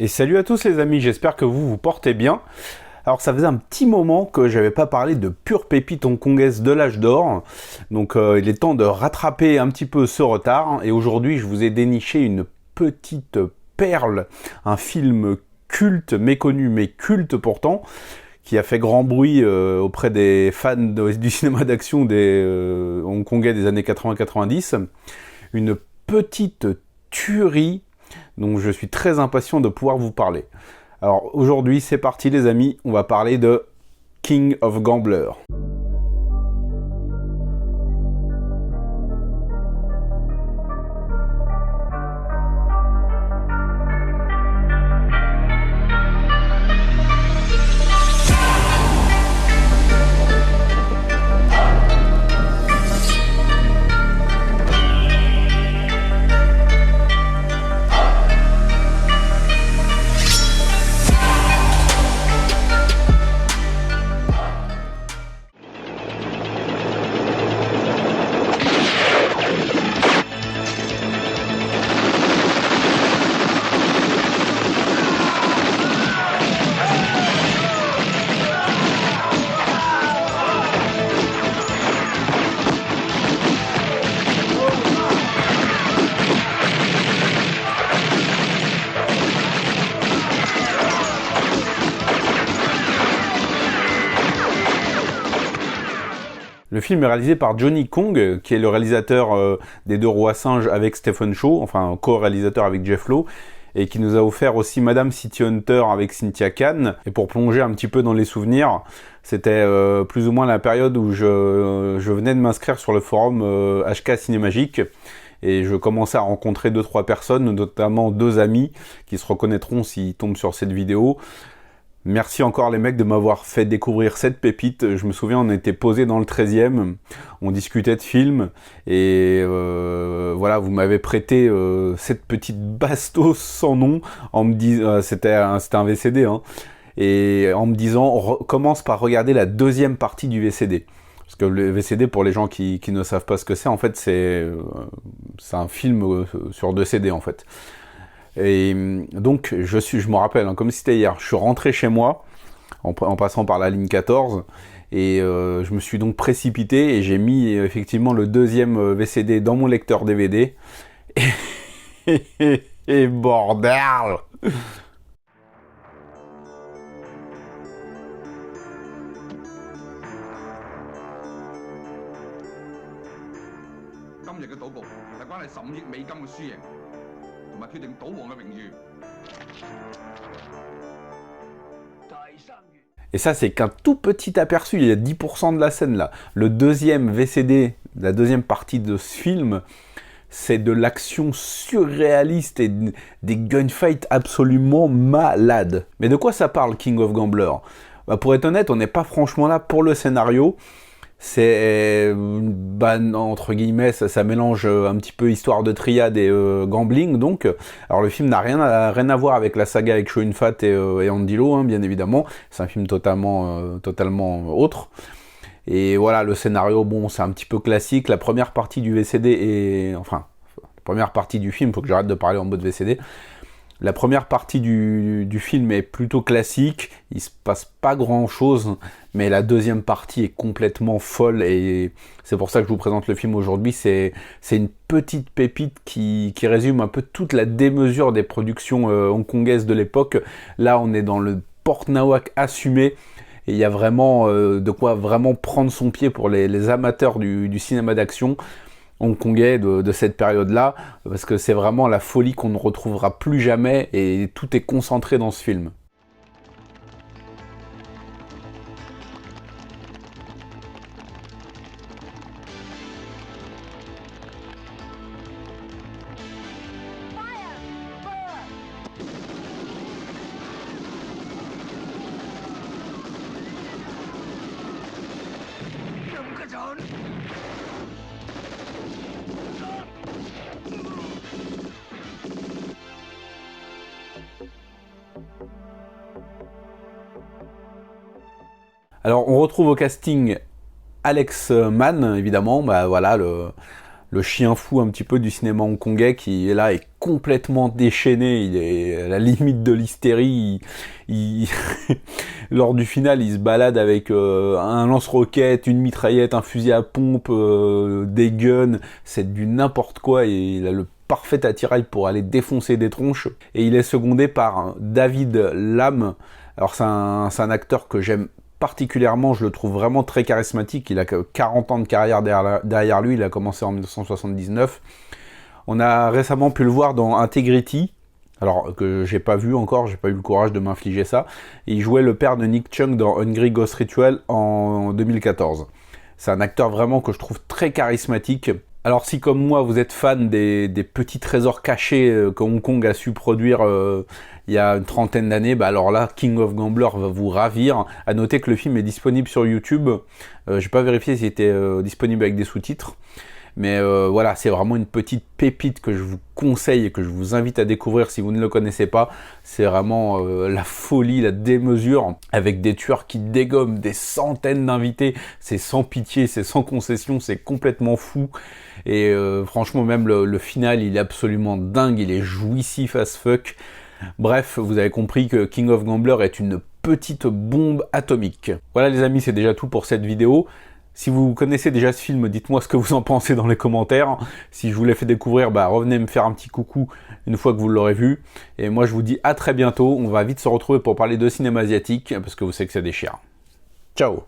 Et salut à tous les amis, j'espère que vous vous portez bien. Alors ça faisait un petit moment que j'avais pas parlé de pure pépite hongkongaise de l'âge d'or, donc il est temps de rattraper un petit peu ce retard, et aujourd'hui je vous ai déniché une petite perle, un film culte, méconnu mais culte pourtant, qui a fait grand bruit auprès des fans du cinéma d'action des hongkongais des années 80-90, une petite tuerie dont je suis très impatient de pouvoir vous parler. Alors aujourd'hui, c'est parti les amis, on va parler de King of Gambler. Le film est réalisé par Johnny Kong, qui est le réalisateur des Deux Rois Singes avec Stephen Chow, enfin co-réalisateur avec Jeff Lowe, et qui nous a offert aussi Madame City Hunter avec Cynthia Khan. Et pour plonger un petit peu dans les souvenirs, c'était plus ou moins la période où je venais de m'inscrire sur le forum HK Cinémagique, et je commençais à rencontrer 2-3 personnes, notamment 2 amis, qui se reconnaîtront s'ils tombent sur cette vidéo. Merci encore les mecs de m'avoir fait découvrir cette pépite. Je me souviens, on était posés dans le 13e, on discutait de films, et voilà, vous m'avez prêté cette petite bastos sans nom, en me disant, c'était un VCD, hein, et en me disant, commence par regarder la deuxième partie du VCD. Parce que le VCD, pour les gens qui ne savent pas ce que c'est, en fait, c'est un film sur 2 CD, en fait. Et donc, je me rappelle, hein, comme si c'était hier, je suis rentré chez moi, en passant par la ligne 14, et je me suis donc précipité, et j'ai mis effectivement le deuxième VCD dans mon lecteur DVD, et bordel! Et ça, c'est qu'un tout petit aperçu, il y a 10% de la scène là. Le deuxième VCD, la deuxième partie de ce film, c'est de l'action surréaliste et des gunfights absolument malades. Mais de quoi ça parle, King of Gambler ? Bah, pour être honnête, on n'est pas franchement là pour le scénario. C'est, entre guillemets, ça mélange un petit peu histoire de triade et gambling, donc. Alors le film n'a rien à voir avec la saga avec Chow Yun-fat et Andy Lau, hein, bien évidemment. C'est un film totalement autre. Et voilà, le scénario, bon, c'est un petit peu classique. La première partie du VCD enfin, la première partie du film, faut que j'arrête de parler en mode VCD. La première partie du film est plutôt classique, il se passe pas grand chose, mais la deuxième partie est complètement folle, et c'est pour ça que je vous présente le film aujourd'hui. C'est une petite pépite qui résume un peu toute la démesure des productions hongkongaises de l'époque. Là, on est dans le porte-nawak assumé, et il y a vraiment de quoi vraiment prendre son pied pour les amateurs du cinéma d'action hongkongais de cette période-là, parce que c'est vraiment la folie qu'on ne retrouvera plus jamais, et tout est concentré dans ce film. Alors on retrouve au casting Alex Mann, évidemment, bah voilà, le chien fou un petit peu du cinéma hongkongais qui est là, est complètement déchaîné, il est à la limite de l'hystérie, lors du final il se balade avec un lance-roquette, une mitraillette, un fusil à pompe, des guns, c'est du n'importe quoi et il a le parfait attirail pour aller défoncer des tronches. Et il est secondé par David Lam. Alors c'est un acteur que j'aime particulièrement, je le trouve vraiment très charismatique. Il a 40 ans de carrière derrière lui, il a commencé en 1979. On a récemment pu le voir dans Integrity, alors que j'ai pas vu encore, j'ai pas eu le courage de m'infliger ça. Et il jouait le père de Nick Chung dans Hungry Ghost Ritual en 2014. C'est un acteur vraiment que je trouve très charismatique. Alors si comme moi vous êtes fan des petits trésors cachés que Hong Kong a su produire il y a une trentaine d'années, bah alors là King of Gambler va vous ravir. À noter que le film est disponible sur YouTube. J'ai pas vérifié s'il était disponible avec des sous-titres. Mais voilà, c'est vraiment une petite pépite que je vous conseille et que je vous invite à découvrir si vous ne le connaissez pas. C'est vraiment la folie, la démesure, avec des tueurs qui dégomment des centaines d'invités. C'est sans pitié, c'est sans concession, c'est complètement fou. Et franchement, même le final, il est absolument dingue, il est jouissif as fuck. Bref, vous avez compris que King of Gambler est une petite bombe atomique. Voilà les amis, c'est déjà tout pour cette vidéo. Si vous connaissez déjà ce film, dites-moi ce que vous en pensez dans les commentaires. Si je vous l'ai fait découvrir, bah revenez me faire un petit coucou une fois que vous l'aurez vu. Et moi je vous dis à très bientôt, on va vite se retrouver pour parler de cinéma asiatique, parce que vous savez que ça déchire. Ciao!